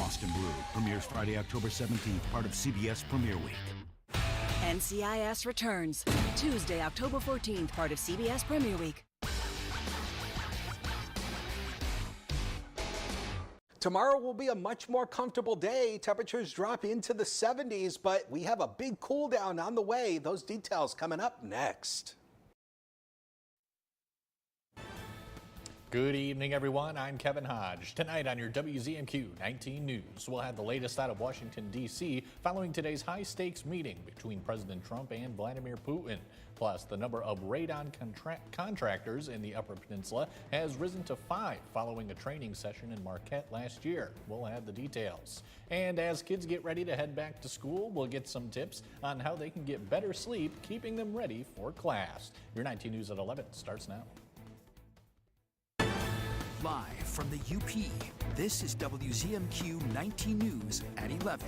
Lost in Blue premieres Friday, October 17th, part of CBS Premiere Week. NCIS returns Tuesday, October 14th, part of CBS Premiere Week. Tomorrow will be a much more comfortable day. Temperatures drop into the 70s, but we have a big cool down on the way. Those details coming up next. Good evening, everyone. I'm Kevin Hodge. Tonight on your WZMQ 19 News, we'll have the latest out of Washington, D.C. following today's high-stakes meeting between President Trump and Vladimir Putin. Plus, the number of radon contractors in the Upper Peninsula has risen to 5 following a training session in Marquette last year. We'll have the details. And as kids get ready to head back to school, we'll get some tips on how they can get better sleep, keeping them ready for class. Your 19 News at 11 starts now. Live from the UP, this is WZMQ 19 News at 11.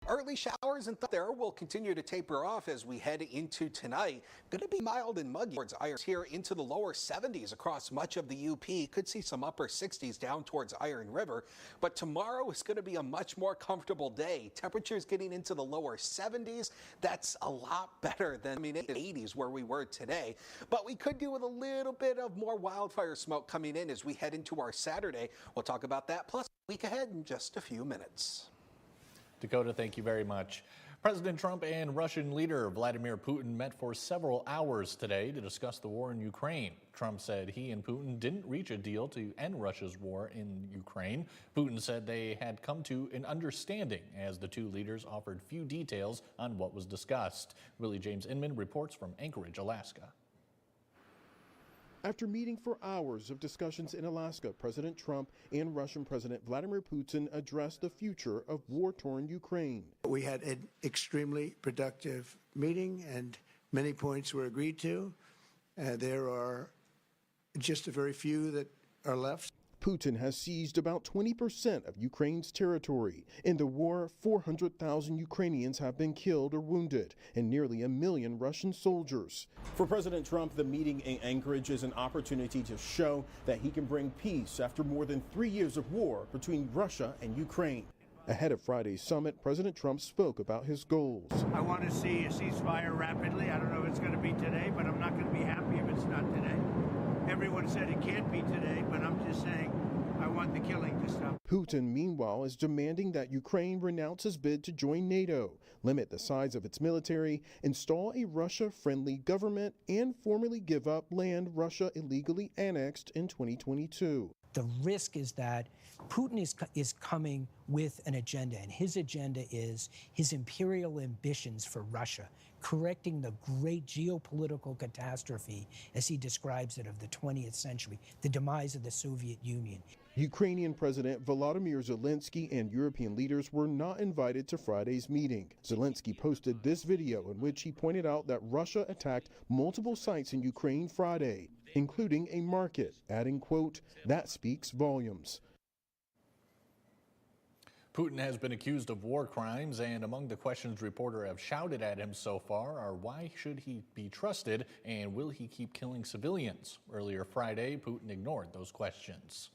Early showers and there will continue to taper off as we head into tonight. Going to be mild and muggy towards Iron here into the lower 70s across much of the UP. Could see some upper 60s down towards Iron River. But tomorrow is going to be a much more comfortable day. Temperatures getting into the lower 70s. That's a lot better than the 80s where we were today. But we could do with a little bit of more wildfire smoke coming in as we head into our Saturday. We'll talk about that plus a week ahead in just a few minutes. Dakota, thank you very much. President Trump and Russian leader Vladimir Putin met for several hours today to discuss the war in Ukraine. Trump said he and Putin didn't reach a deal to end Russia's war in Ukraine. Putin said they had come to an understanding as the two leaders offered few details on what was discussed. Willie James Inman reports from Anchorage, Alaska. After meeting for hours of discussions in Alaska, President Trump and Russian President Vladimir Putin addressed the future of war-torn Ukraine. We had an extremely productive meeting and many points were agreed to. There are just a very few that are left. Putin has seized about 20% of Ukraine's territory. In the war, 400,000 Ukrainians have been killed or wounded, and nearly 1 million Russian soldiers. For President Trump, the meeting in Anchorage is an opportunity to show that he can bring peace after more than 3 years of war between Russia and Ukraine. Ahead of Friday's summit, President Trump spoke about his goals. I want to see a ceasefire rapidly. I don't know if it's going to be today, but I'm not going to be happy if it's not today. Everyone said it can't be today, but I'm just saying I want the killing to stop. Putin, meanwhile, is demanding that Ukraine renounce its bid to join NATO, limit the size of its military, install a Russia-friendly government, and formally give up land Russia illegally annexed in 2022. The risk is that Putin is coming with an agenda, and his agenda is his imperial ambitions for Russia, correcting the great geopolitical catastrophe, as he describes it, of the 20th century, the demise of the Soviet Union. Ukrainian President Volodymyr Zelensky and European leaders were not invited to Friday's meeting. Zelensky posted this video in which he pointed out that Russia attacked multiple sites in Ukraine Friday, including a market, adding, quote, "That speaks volumes." Putin has been accused of war crimes, and among the questions reporters have shouted at him so far are why should he be trusted and will he keep killing civilians? Earlier Friday, Putin ignored those questions.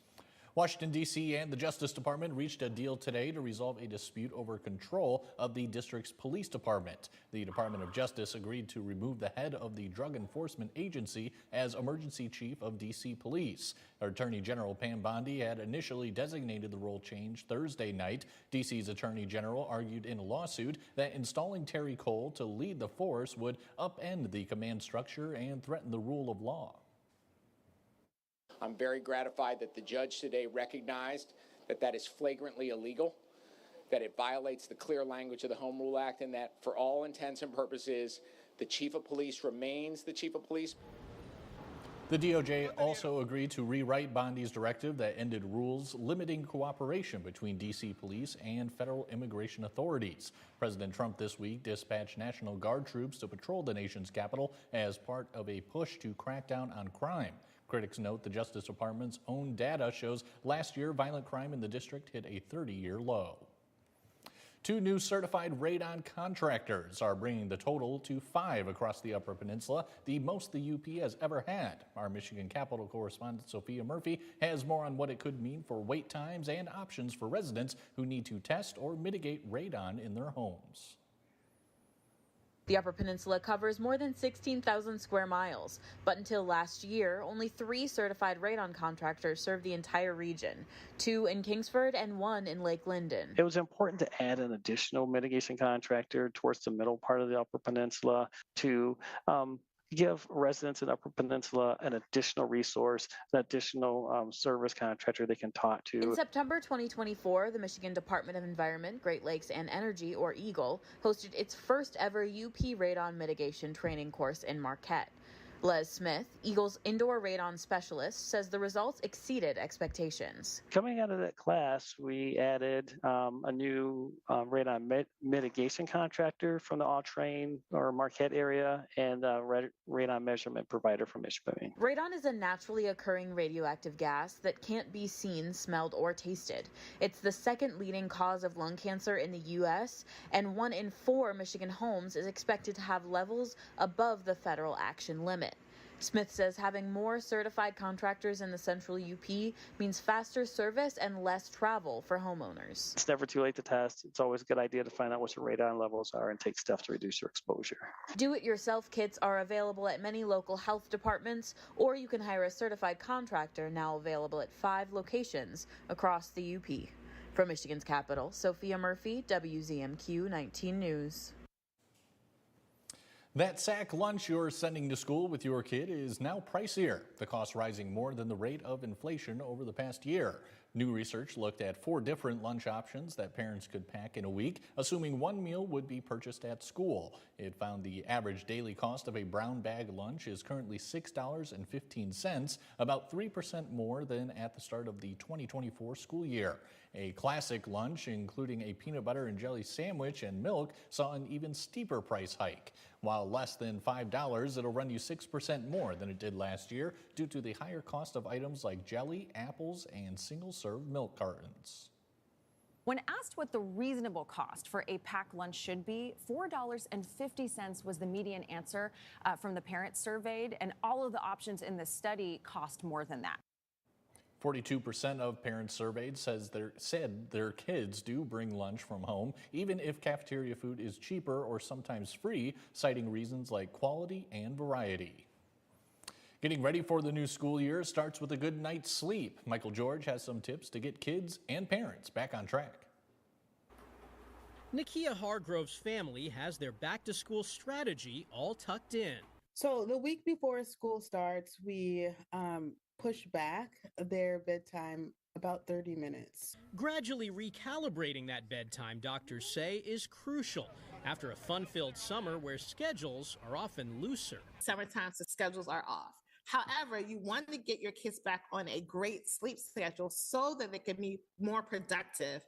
Washington, D.C. and the Justice Department reached a deal today to resolve a dispute over control of the district's police department. The Department of Justice agreed to remove the head of the Drug Enforcement Agency as emergency chief of D.C. Police. Attorney General Pam Bondi had initially designated the role change Thursday night. D.C.'s Attorney General argued in a lawsuit that installing Terry Cole to lead the force would upend the command structure and threaten the rule of law. I'm very gratified that the judge today recognized that that is flagrantly illegal, that it violates the clear language of the Home Rule Act, and that for all intents and purposes, the chief of police remains the chief of police. The DOJ also agreed to rewrite Bondi's directive that ended rules limiting cooperation between D.C. police and federal immigration authorities. President Trump this week dispatched National Guard troops to patrol the nation's capital as part of a push to crack down on crime. Critics note the Justice Department's own data shows last year violent crime in the district hit a 30-year low. 2 new certified radon contractors are bringing the total to 5 across the Upper Peninsula, the most the UP has ever had. Our Michigan Capitol correspondent Sophia Murphy has more on what it could mean for wait times and options for residents who need to test or mitigate radon in their homes. The Upper Peninsula covers more than 16,000 square miles, but until last year, only 3 certified radon contractors served the entire region, 2 in Kingsford and 1 in Lake Linden. It was important to add an additional mitigation contractor towards the middle part of the Upper Peninsula to give residents in the Upper Peninsula an additional resource, an additional service contractor they can talk to. In September 2024, the Michigan Department of Environment, Great Lakes and Energy, or EGLE, hosted its first ever UP radon mitigation training course in Marquette. Les Smith, EGLE's indoor radon specialist, says the results exceeded expectations. Coming out of that class, we added a new radon mitigation contractor from the All-Train or Marquette area and a radon measurement provider from Michigan. Radon is a naturally occurring radioactive gas that can't be seen, smelled, or tasted. It's the second leading cause of lung cancer in the U.S., and 1 in 4 Michigan homes is expected to have levels above the federal action limit. Smith says having more certified contractors in the central UP means faster service and less travel for homeowners. It's never too late to test. It's always a good idea to find out what your radon levels are and take steps to reduce your exposure. Do-it-yourself kits are available at many local health departments, or you can hire a certified contractor, now available at 5 locations across the UP. From Michigan's capital, Sophia Murphy, WZMQ 19 News. That sack lunch you're sending to school with your kid is now pricier, the cost rising more than the rate of inflation over the past year. New research looked at 4 different lunch options that parents could pack in a week, assuming 1 meal would be purchased at school. It found the average daily cost of a brown bag lunch is currently $6.15, about 3% more than at the start of the 2024 school year. A classic lunch, including a peanut butter and jelly sandwich and milk, saw an even steeper price hike. While less than $5, it'll run you 6% more than it did last year due to the higher cost of items like jelly, apples, and single-serve milk cartons. When asked what the reasonable cost for a packed lunch should be, $4.50 was the median answer from the parents surveyed, and all of the options in the study cost more than that. 42% of parents surveyed said their kids do bring lunch from home, even if cafeteria food is cheaper or sometimes free, citing reasons like quality and variety. Getting ready for the new school year starts with a good night's sleep. Michael George has some tips to get kids and parents back on track. Nakia Hargrove's family has their back-to-school strategy all tucked in. So the week before school starts, we push back their bedtime about 30 minutes. Gradually recalibrating that bedtime, doctors say, is crucial after a fun-filled summer where schedules are often looser. Summertime, the schedules are off. However, you want to get your kids back on a great sleep schedule so that they can be more productive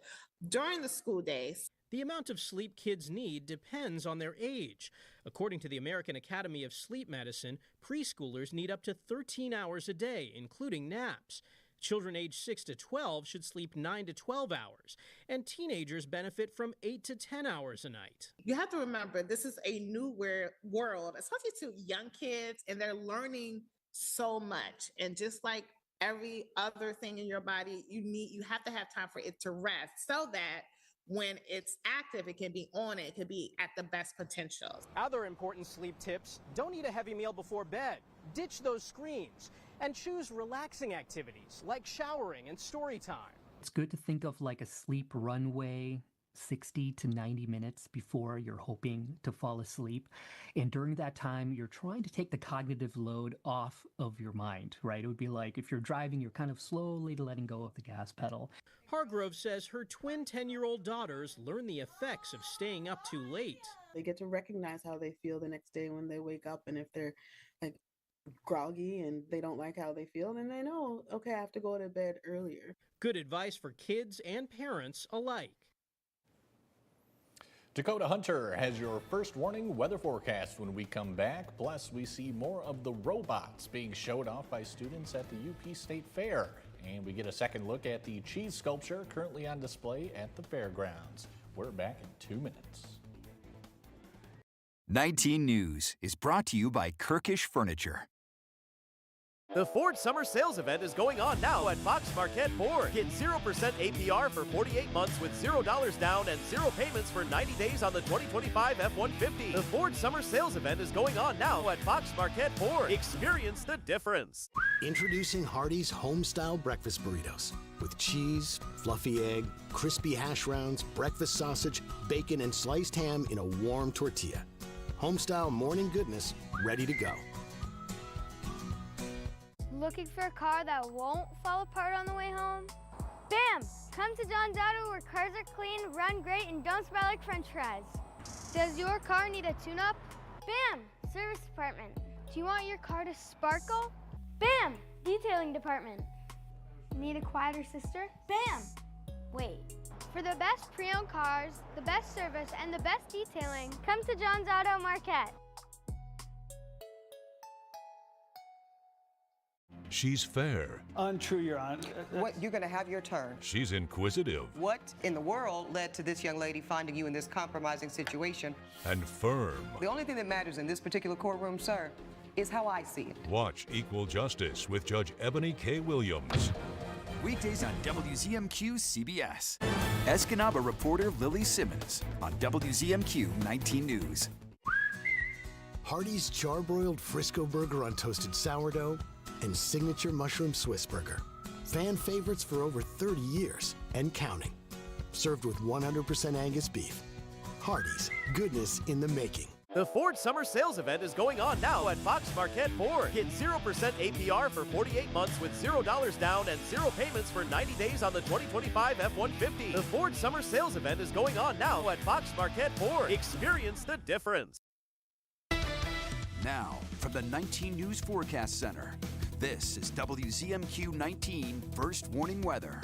during the school days. The amount of sleep kids need depends on their age. According to the American Academy of Sleep Medicine, preschoolers need up to 13 hours a day, including naps. Children aged 6 to 12 should sleep 9 to 12 hours, and teenagers benefit from 8 to 10 hours a night. You have to remember, this is a new world, especially to young kids, and they're learning so much. And just like every other thing in your body, you have to have time for it to rest so that when it's active, it can be on it can be at the best potential. Other important sleep tips: don't eat a heavy meal before bed, ditch those screens, and choose relaxing activities like showering and story time. It's good to think of like a sleep runway, 60 to 90 minutes before you're hoping to fall asleep. And during that time, you're trying to take the cognitive load off of your mind, right? It would be like if you're driving, you're kind of slowly letting go of the gas pedal. Hargrove says her twin 10-year-old daughters learn the effects of staying up too late. They get to recognize how they feel the next day when they wake up, and if they're like groggy and they don't like how they feel, then they know, okay, I have to go to bed earlier. Good advice for kids and parents alike. Dakota Hunter has your first warning weather forecast when we come back. Plus, we see more of the robots being showed off by students at the UP State Fair. And we get a second look at the cheese sculpture currently on display at the fairgrounds. We're back in 2 minutes. 19 News is brought to you by Kirkish Furniture. The Ford Summer Sales Event is going on now at Fox Marquette Ford. Get 0% APR for 48 months with $0 down and 0 payments for 90 days on the 2025 F-150. The Ford Summer Sales Event is going on now at Fox Marquette Ford. Experience the difference. Introducing Hardee's Homestyle Breakfast Burritos. With cheese, fluffy egg, crispy hash browns, breakfast sausage, bacon, and sliced ham in a warm tortilla. Homestyle morning goodness, ready to go. Looking for a car that won't fall apart on the way home? Bam! Come to John's Auto where cars are clean, run great, and don't smell like french fries. Does your car need a tune-up? Bam! Service department. Do you want your car to sparkle? Bam! Detailing department. Need a quieter sister? Bam! Wait. For the best pre-owned cars, the best service, and the best detailing, come to John's Auto Marquette. She's fair. Untrue, Your Honor. What, you're going to have your turn. She's inquisitive. What in the world led to this young lady finding you in this compromising situation? And firm. The only thing that matters in this particular courtroom, sir, is how I see it. Watch Equal Justice with Judge Ebony K. Williams. Weekdays on WZMQ CBS. Escanaba reporter Lily Simmons on WZMQ 19 News. Hardee's charbroiled Frisco burger on toasted sourdough and signature mushroom Swiss burger. Fan favorites for over 30 years and counting. Served with 100% Angus beef. Hardee's, goodness in the making. The Ford Summer Sales Event is going on now at Fox Marquette Ford. Get 0% APR for 48 months with $0 down and 0 payments for 90 days on the 2025 F-150. The Ford Summer Sales Event is going on now at Fox Marquette Ford. Experience the difference. Now, from the 19 News Forecast Center, this is WZMQ 19 First Warning Weather.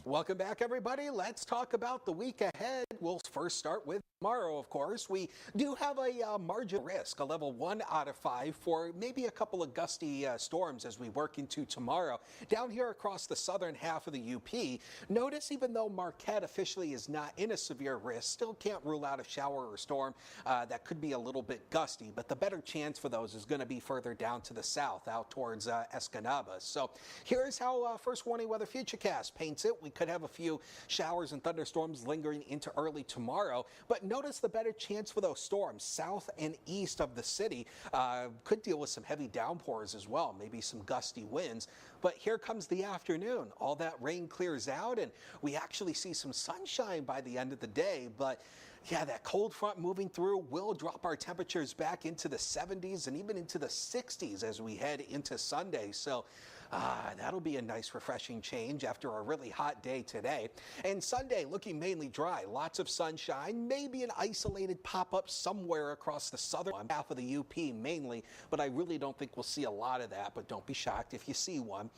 Welcome back, everybody. Let's talk about the week ahead. We'll first start with tomorrow, of course. We do have a margin risk, a level 1 out of 5 for maybe a couple of gusty storms as we work into tomorrow. Down here across the southern half of the UP, notice even though Marquette officially is not in a severe risk, still can't rule out a shower or storm that could be a little bit gusty, but the better chance for those is going to be further down to the south, out towards Escanaba. So here's how First Warning Weather Futurecast paints it. We could have a few showers and thunderstorms lingering into early tomorrow, but notice the better chance for those storms south and east of the city. Could deal with some heavy downpours as well, maybe some gusty winds. But here comes the afternoon. All that rain clears out and we actually see some sunshine by the end of the day. But yeah, that cold front moving through will drop our temperatures back into the 70s and even into the 60s as we head into Sunday. So that'll be a nice refreshing change after a really hot day today. And Sunday looking mainly dry, lots of sunshine, maybe an isolated pop-up somewhere across the southern half of the UP mainly, but I really don't think we'll see a lot of that, but don't be shocked if you see one.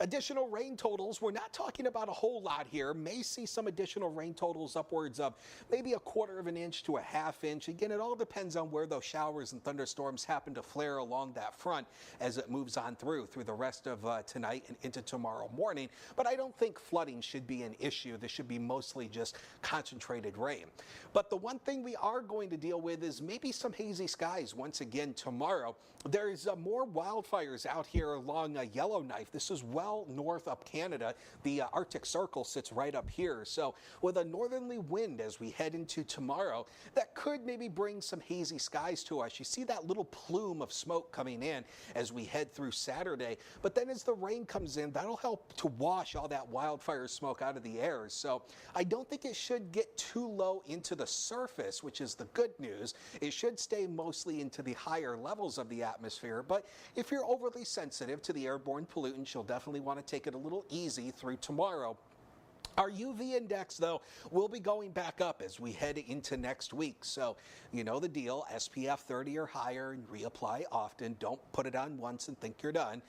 Additional rain totals, we're not talking about a whole lot here. May see some additional rain totals upwards of maybe 1/4 of an inch to a 1/2 inch. Again, it all depends on where those showers and thunderstorms happen to flare along that front as it moves on through the rest of tonight and into tomorrow morning. But I don't think flooding should be an issue. This should be mostly just concentrated rain. But the one thing we are going to deal with is maybe some hazy skies once again tomorrow. There's more wildfires out here along Yellowknife. This is well north up Canada. The Arctic Circle sits right up here. So with a northerly wind as we head into tomorrow, that could maybe bring some hazy skies to us. You see that little plume of smoke coming in as we head through Saturday. But then as the rain comes in, that'll help to wash all that wildfire smoke out of the air. So I don't think it should get too low into the surface, which is the good news. It should stay mostly into the higher levels of the atmosphere. But if you're overly sensitive to the airborne pollutants, you'll definitely want to take it a little easy through tomorrow. Our UV index, though, will be going back up as we head into next week. So you know the deal, SPF 30 or higher and reapply often. Don't put it on once and think you're done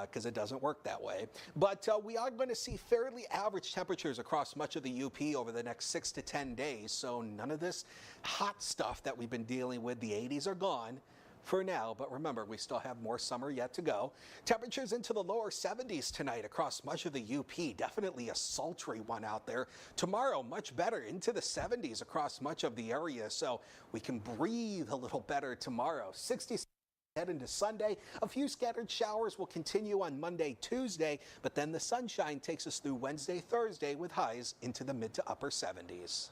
because it doesn't work that way. But we are going to see fairly average temperatures across much of the UP over the next 6 to 10 days. So none of this hot stuff that we've been dealing with. The 80s are gone. for now, but remember, we still have more summer yet to go. Temperatures into the lower 70s tonight across much of the UP. Definitely a sultry one out there. Tomorrow, much better into the 70s across much of the area, so we can breathe a little better tomorrow. 60s head into Sunday. A few scattered showers will continue on Monday, Tuesday, but then the sunshine takes us through Wednesday, Thursday with highs into the mid to upper 70s.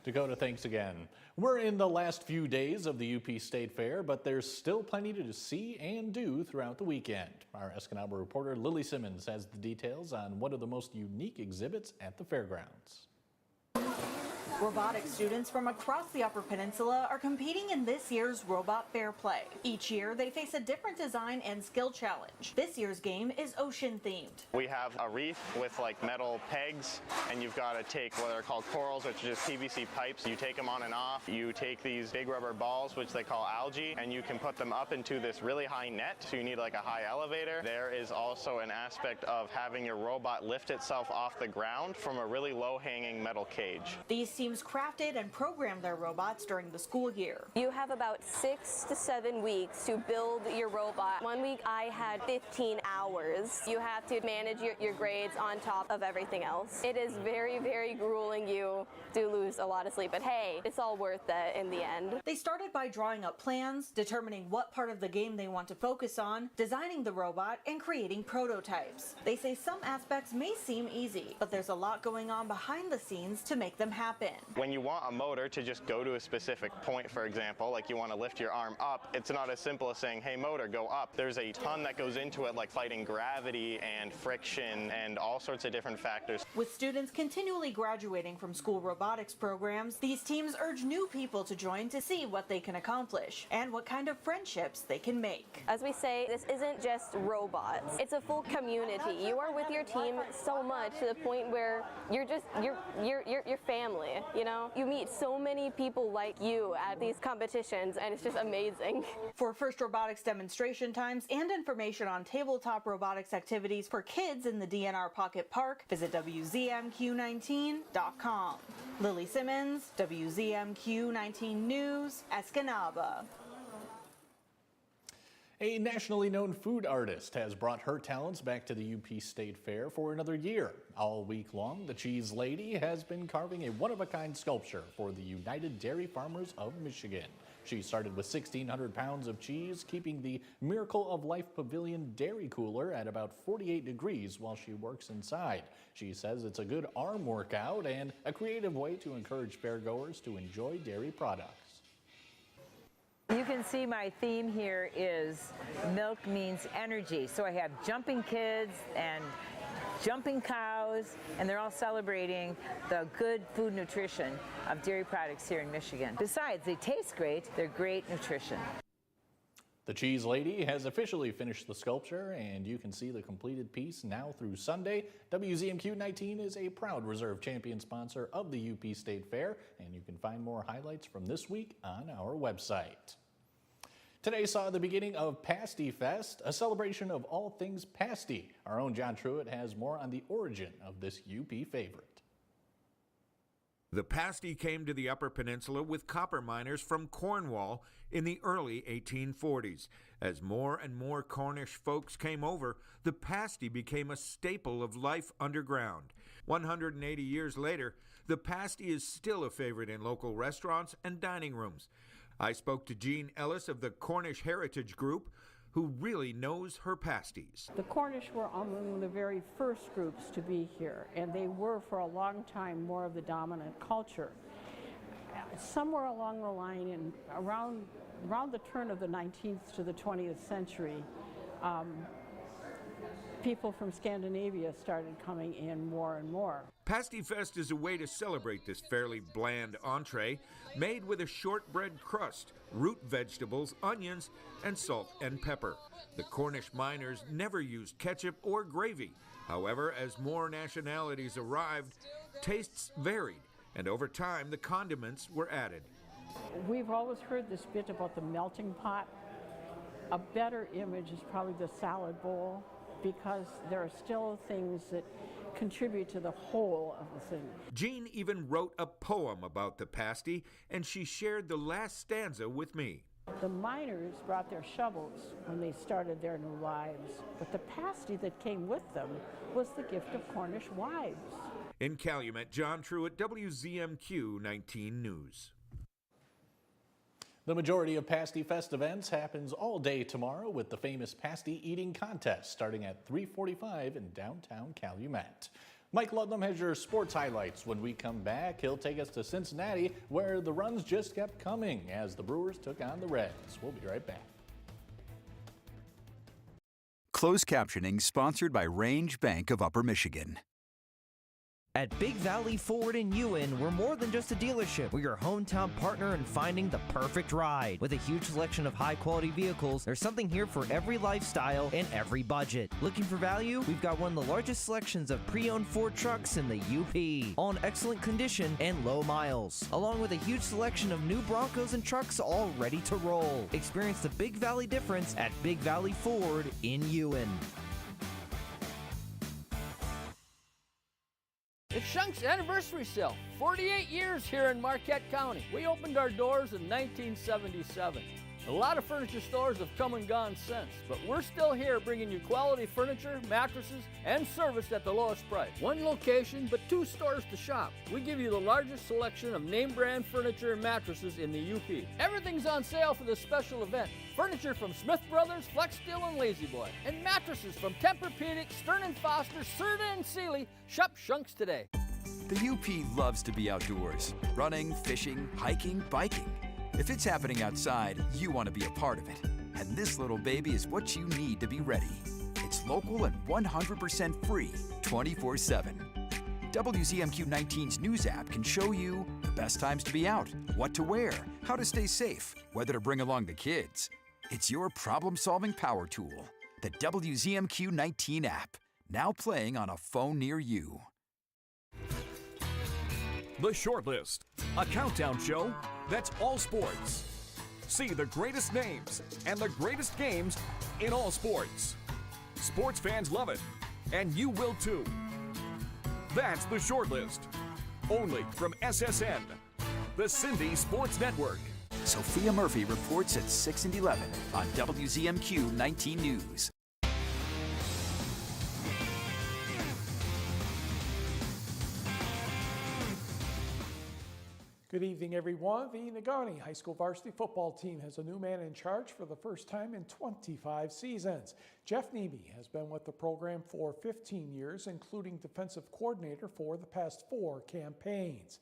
Dakota, thanks again. We're in the last few days of the UP State Fair, but there's still plenty to see and do throughout the weekend. Our Escanaba reporter Lily Simmons has the details on one of the most unique exhibits at the fairgrounds. Robotics students from across the Upper Peninsula are competing in this year's Robot Fair Play. Each year, they face a different design and skill challenge. This year's game is ocean themed. We have a reef with like metal pegs, and you've got to take what are called corals, which are just PVC pipes. You take them on and off. You take these big rubber balls, which they call algae, and you can put them up into this really high net. So you need like a high elevator. There is also an aspect of having your robot lift itself off the ground from a really low-hanging metal cage. These teams crafted and programmed their robots during the school year. You have about 6 to 7 weeks to build your robot. 1 week I had 15 hours. You have to manage your grades on top of everything else. It is very, very grueling. You do lose a lot of sleep, but hey, it's all worth it in the end. They started by drawing up plans, determining what part of the game they want to focus on, designing the robot, and creating prototypes. They say some aspects may seem easy, but there's a lot going on behind the scenes to make them happen. When you want a motor to just go to a specific point, for example, like you want to lift your arm up, it's not as simple as saying, hey motor, go up. There's a ton that goes into it, like fighting gravity and friction and all sorts of different factors. With students continually graduating from school robotics programs, these teams urge new people to join to see what they can accomplish and what kind of friendships they can make. As we say, this isn't just robots. It's a full community. You are with your team so much to the point where you're family. You know, you meet so many people like you at these competitions, and it's just amazing. For first robotics demonstration times and information on tabletop robotics activities for kids in the DNR Pocket Park, visit WZMQ19.com. Lily Simmons, WZMQ 19 News, Escanaba. A nationally known food artist has brought her talents back to the UP State Fair for another year. All week long, the Cheese Lady has been carving a one-of-a-kind sculpture for the United Dairy Farmers of Michigan. She started with 1,600 pounds of cheese, keeping the Miracle of Life Pavilion dairy cooler at about 48 degrees while she works inside. She says it's a good arm workout and a creative way to encourage fairgoers to enjoy dairy products. You can see my theme here is milk means energy. So I have jumping kids and jumping cows, and they're all celebrating the good food nutrition of dairy products here in Michigan. Besides, they taste great, they're great nutrition. The Cheese Lady has officially finished the sculpture, and you can see the completed piece now through Sunday. WZMQ 19 is a proud reserve champion sponsor of the UP State Fair, and you can find more highlights from this week on our website. Today saw the beginning of Pasty Fest, a celebration of all things pasty. Our own John Truitt has more on the origin of this UP favorite. The pasty came to the Upper Peninsula with copper miners from Cornwall in the early 1840s. As more and more Cornish folks came over, the pasty became a staple of life underground. 180 years later, the pasty is still a favorite in local restaurants and dining rooms. I spoke to Jean Ellis of the Cornish Heritage Group, who really knows her pasties. The Cornish were among the very first groups to be here, and they were for a long time more of the dominant culture. Somewhere along the line, in around the turn of the 19th to the 20th century, people from Scandinavia started coming in more and more. Pasty Fest is a way to celebrate this fairly bland entree made with a shortbread crust, root vegetables, onions, and salt and pepper. The Cornish miners never used ketchup or gravy. However, as more nationalities arrived, tastes varied, and over time the condiments were added. We've always heard this bit about the melting pot. A better image is probably the salad bowl, because there are still things that contribute to the whole of the thing. Jean even wrote a poem about the pasty, and she shared the last stanza with me. The miners brought their shovels when they started their new lives, but the pasty that came with them was the gift of Cornish wives. In Calumet, John Truitt, WZMQ 19 News. The majority of Pasty Fest events happens all day tomorrow with the famous pasty eating contest starting at 3:45 in downtown Calumet. Mike Ludlam has your sports highlights. When we come back, he'll take us to Cincinnati, where the runs just kept coming as the Brewers took on the Reds. We'll be right back. Closed captioning sponsored by Range Bank of Upper Michigan. At Big Valley Ford in Ewan, we're more than just a dealership. We're your hometown partner in finding the perfect ride. With a huge selection of high-quality vehicles, there's something here for every lifestyle and every budget. Looking for value? We've got one of the largest selections of pre-owned Ford trucks in the UP, all in excellent condition and low miles, along with a huge selection of new Broncos and trucks all ready to roll. Experience the Big Valley difference at Big Valley Ford in Ewan. It's Shunk's anniversary sale. 48 years here in Marquette County. We opened our doors in 1977. A lot of furniture stores have come and gone since, but we're still here bringing you quality furniture, mattresses, and service at the lowest price. One location, but 2 stores to shop. We give you the largest selection of name brand furniture and mattresses in the UP. Everything's on sale for this special event. Furniture from Smith Brothers, Flex Steel, and Lazy Boy. And mattresses from Tempur-Pedic, Stearns & Foster, Serta, and Sealy. Shop Shunk's today. The UP loves to be outdoors. Running, fishing, hiking, biking. If it's happening outside, you want to be a part of it. And this little baby is what you need to be ready. It's local and 100% free, 24/7. WZMQ 19's news app can show you the best times to be out, what to wear, how to stay safe, whether to bring along the kids. It's your problem-solving power tool. The WZMQ 19 app, now playing on a phone near you. The Shortlist, a countdown show that's all sports. See the greatest names and the greatest games in all sports. Sports fans love it, and you will too. That's The Shortlist, only from SSN, the Cindy Sports Network. Sophia Murphy reports at 6 and 11 on WZMQ 19 News. Good evening, everyone. The Negaunee High School varsity football team has a new man in charge for the first time in 25 seasons. Jeff Nebe has been with the program for 15 years, including defensive coordinator for the past 4 campaigns.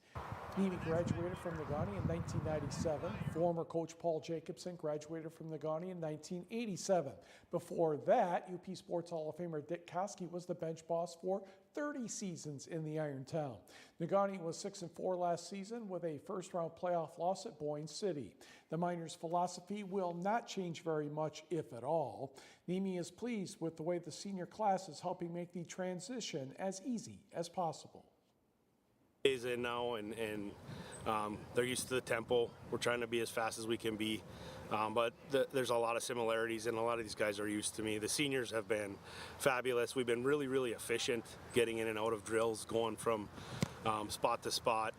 Nebe graduated from Negaunee in 1997. Former coach Paul Jacobson graduated from Negaunee in 1987. Before that, UP Sports Hall of Famer Dick Koski was the bench boss for 30 seasons in the Iron Town. Negaunee was 6-4 last season with a first-round playoff loss at Boyne City. The Miners' philosophy will not change very much, if at all. Nemi is pleased with the way the senior class is helping make the transition as easy as possible. Days in now, and they're used to the tempo. We're trying to be as fast as we can be, but there's a lot of similarities, and a lot of these guys are used to me. The seniors have been fabulous. We've been really, really efficient getting in and out of drills, going from spot to spot.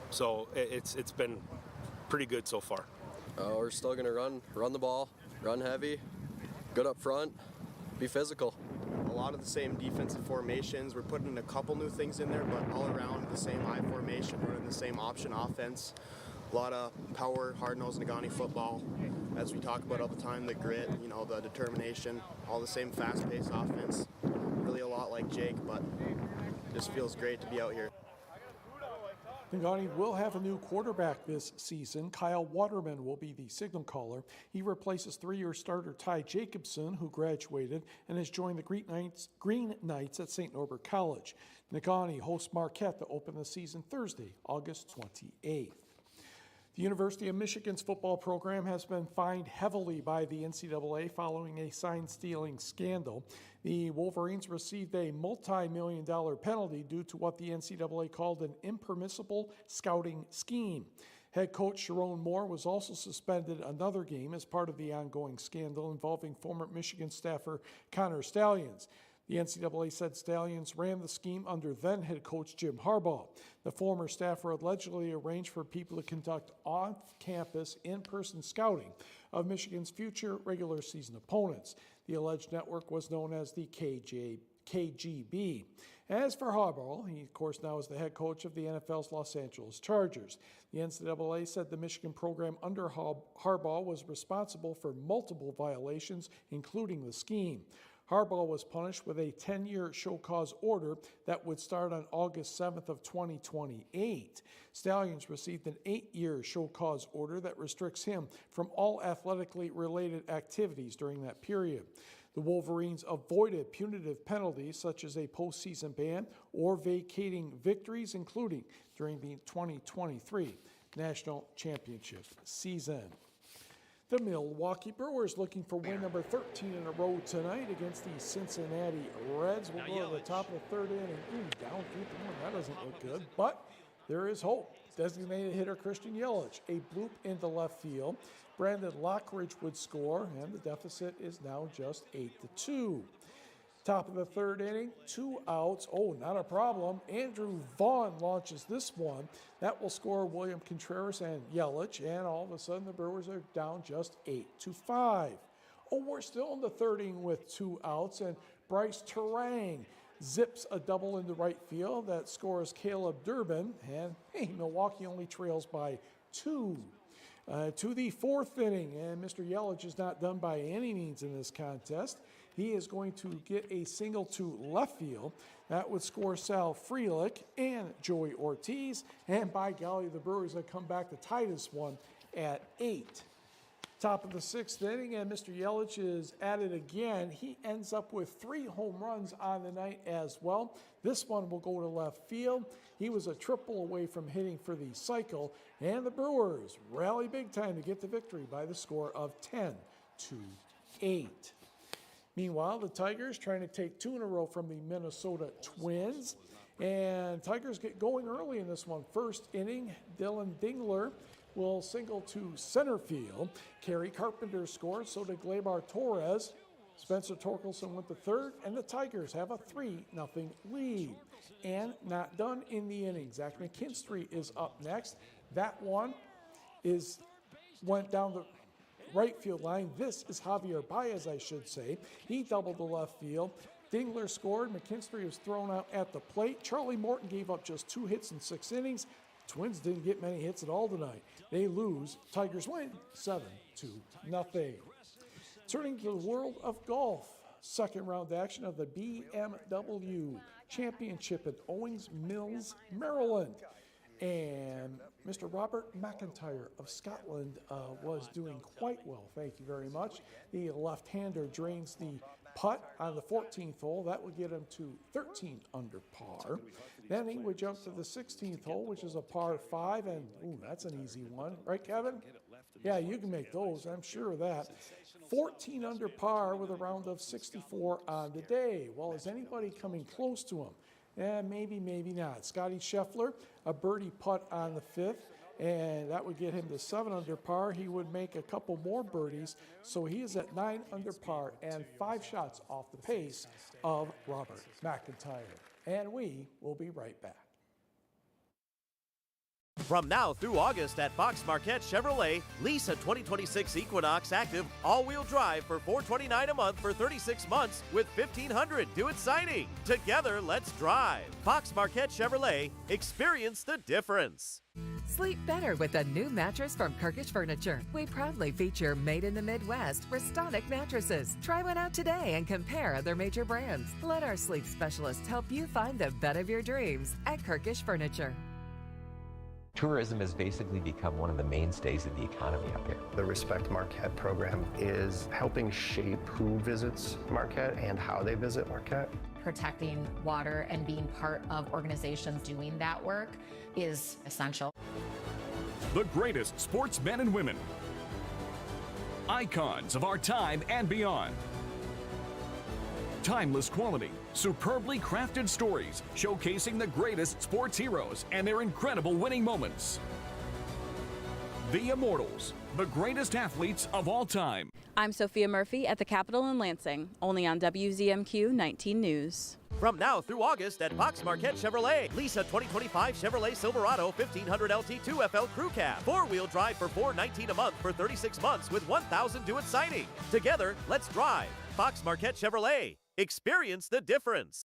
So it's been pretty good so far. We're still going to run the ball, run heavy, good up front, be physical. A lot of the same defensive formations. We're putting in a couple new things in there, but all around the same high formation, running the same option offense. A lot of power, hard-nosed Negaunee football. As we talk about all the time, the grit, the determination, all the same fast-paced offense. Really a lot like Jake, but just feels great to be out here. Negaunee will have a new quarterback this season. Kyle Waterman will be the signal caller. He replaces 3-year starter Ty Jacobson, who graduated and has joined the Green Knights at St. Norbert College. Negaunee hosts Marquette to open the season Thursday, August 28th. The University of Michigan's football program has been fined heavily by the NCAA following a sign-stealing scandal. The Wolverines received a multi-million-dollar penalty due to what the NCAA called an impermissible scouting scheme. Head coach Sharon Moore was also suspended another game as part of the ongoing scandal involving former Michigan staffer Connor Stallions. The NCAA said Stallions ran the scheme under then head coach Jim Harbaugh. The former staffer allegedly arranged for people to conduct off-campus, in-person scouting of Michigan's future regular season opponents. The alleged network was known as the KGB. As for Harbaugh, he, of course, now is the head coach of the NFL's Los Angeles Chargers. The NCAA said the Michigan program under Harbaugh was responsible for multiple violations, including the scheme. Harbaugh was punished with a 10-year show cause order that would start on August 7th of 2028. Stallions received an 8-year show cause order that restricts him from all athletically related activities during that period. The Wolverines avoided punitive penalties such as a postseason ban or vacating victories, including during the 2023 National Championship season. The Milwaukee Brewers looking for win number 13 in a row tonight against the Cincinnati Reds. We'll go to the top of the third inning. Down 3-1. That doesn't look good, but there is hope. Designated hitter Christian Yelich, a bloop into left field. Brandon Lockridge would score, and the deficit is now just 8-2. Top of the third inning, 2 outs. Oh, not a problem. Andrew Vaughn launches this one. That will score William Contreras and Yelich, and all of a sudden the Brewers are down just 8-5. Oh, we're still in the third inning with 2 outs, and Bryce Terang zips a double into right field that scores Caleb Durbin, and hey, Milwaukee only trails by 2. To the fourth inning, and Mr. Yelich is not done by any means in this contest. He is going to get a single to left field. That would score Sal Frelick and Joey Ortiz, and by golly, the Brewers have come back to tie this one at 8. Top of the sixth inning, and Mr. Yelich is at it again. He ends up with 3 home runs on the night as well. This one will go to left field. He was a triple away from hitting for the cycle, and the Brewers rally big time to get the victory by the score of 10-8. Meanwhile, the Tigers trying to take 2 in a row from the Minnesota Twins, and Tigers get going early in this one. First inning, Dylan Dingler will single to center field. Kerry Carpenter scores, so did Gleyber Torres. Spencer Torkelson went to third, and the Tigers have a 3-0 lead. And not done in the inning. Zach McKinstry is up next. That one went down the right field line. This is Javier Baez, I should say. He doubled the left field. Dingler scored. McKinstry was thrown out at the plate. Charlie Morton gave up just 2 hits in 6 innings. Twins didn't get many hits at all tonight. They lose. Tigers win 7-0. Turning to the world of golf. Second round action of the BMW Championship at Owings Mills, Maryland. And Mr. Robert McIntyre of Scotland was doing quite well, thank you very much. The left-hander drains the putt on the 14th hole. That would get him to 13 under par. Then he would jump to the 16th hole, which is a par 5, and ooh, that's an easy one. Right, Kevin? Yeah, you can make those, I'm sure of that. 14 under par with a round of 64 on the day. Well, is anybody coming close to him? Maybe, maybe not. Scotty Scheffler, a birdie putt on the 5th, and that would get him to 7 under par. He would make a couple more birdies, so he is at 9 under par and 5 shots off the pace of Robert McIntyre. And we will be right back. From now through August at Fox Marquette Chevrolet, lease a 2026 Equinox Active all-wheel drive for $429 a month for 36 months with $1,500 due at signing. Together, let's drive. Fox Marquette Chevrolet, experience the difference. Sleep better with a new mattress from Kirkish Furniture. We proudly feature Made in the Midwest Restonic mattresses. Try one out today and compare other major brands. Let our sleep specialists help you find the bed of your dreams at Kirkish Furniture. Tourism has basically become one of the mainstays of the economy up here. The Respect Marquette program is helping shape who visits Marquette and how they visit Marquette. Protecting water and being part of organizations doing that work is essential. The greatest sportsmen and women, icons of our time and beyond. Timeless quality, superbly crafted stories showcasing the greatest sports heroes and their incredible winning moments. The Immortals, the greatest athletes of all time. I'm Sophia Murphy at the Capitol in Lansing, only on WZMQ 19 News. From now through August at Fox Marquette Chevrolet, lease a 2025 Chevrolet Silverado 1500 LT2 FL Crew Cab. Four-wheel drive for $419 a month for 36 months with $1,000 due at signing. Together, let's drive. Fox Marquette Chevrolet. Experience the difference.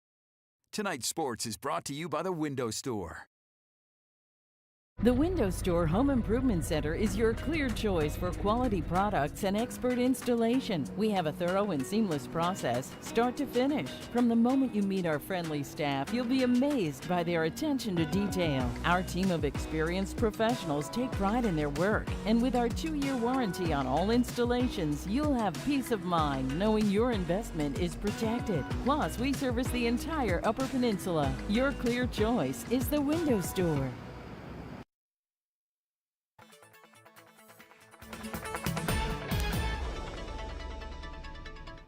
Tonight's sports is brought to you by the Window Store. The Window Store Home Improvement Center is your clear choice for quality products and expert installation. We have a thorough and seamless process, start to finish. From the moment you meet our friendly staff, you'll be amazed by their attention to detail. Our team of experienced professionals take pride in their work, and with our 2-year warranty on all installations, you'll have peace of mind knowing your investment is protected. Plus, we service the entire Upper Peninsula. Your clear choice is the Window Store.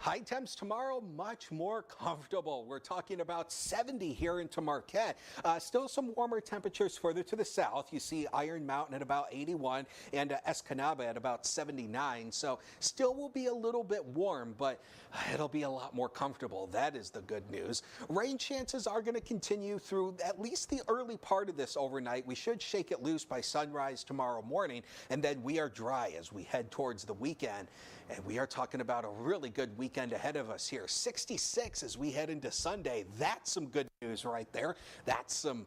High temps tomorrow, much more comfortable. We're talking about 70 here into Marquette. Still some warmer temperatures further to the south. You see Iron Mountain at about 81 and Escanaba at about 79. So still will be a little bit warm, but it'll be a lot more comfortable. That is the good news. Rain chances are going to continue through at least the early part of this overnight. We should shake it loose by sunrise tomorrow morning, and then we are dry as we head towards the weekend. And we are talking about a really good weekend ahead of us here. 66 as we head into Sunday. That's some good news right there. That's some,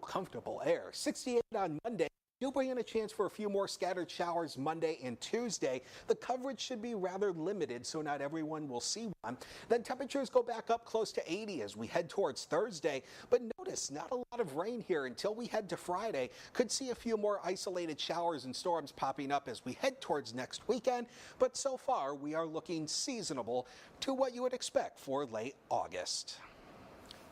comfortable air. 68 on Monday. You'll bring in a chance for a few more scattered showers Monday and Tuesday. The coverage should be rather limited, so not everyone will see one. Then temperatures go back up close to 80 as we head towards Thursday. But notice, not a lot of rain here until we head to Friday. Could see a few more isolated showers and storms popping up as we head towards next weekend. But so far, we are looking seasonable to what you would expect for late August.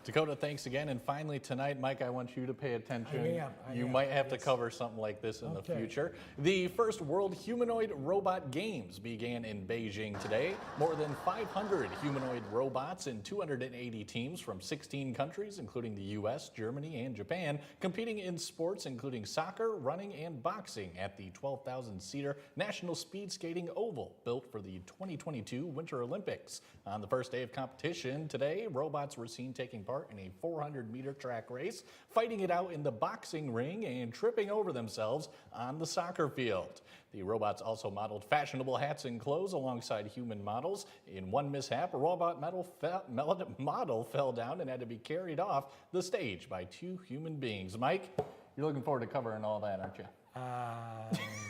Dakota, thanks again. And finally tonight, Mike, I want you to pay attention. You I might am, have to cover something like this in the future. The first World Humanoid Robot Games began in Beijing today. More than 500 humanoid robots in 280 teams from 16 countries, including the U.S., Germany, and Japan, competing in sports including soccer, running, and boxing at the 12,000-seater National Speed Skating Oval, built for the 2022 Winter Olympics. On the first day of competition today, robots were seen taking part in a 400-meter track race, fighting it out in the boxing ring and tripping over themselves on the soccer field. The robots also modeled fashionable hats and clothes alongside human models. In one mishap, a robot model fell down and had to be carried off the stage by 2 human beings. Mike, you're looking forward to covering all that, aren't you?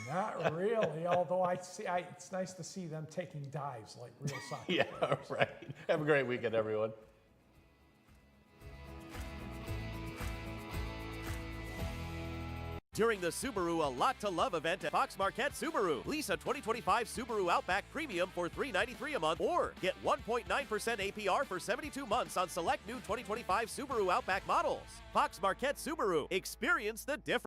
Not really, although it's nice to see them taking dives like real soccer. Yeah, right. Have a great weekend, everyone. During the Subaru A Lot to Love event at Fox Marquette Subaru, lease a 2025 Subaru Outback Premium for $393 a month, or get 1.9% APR for 72 months on select new 2025 Subaru Outback models. Fox Marquette Subaru. Experience the difference.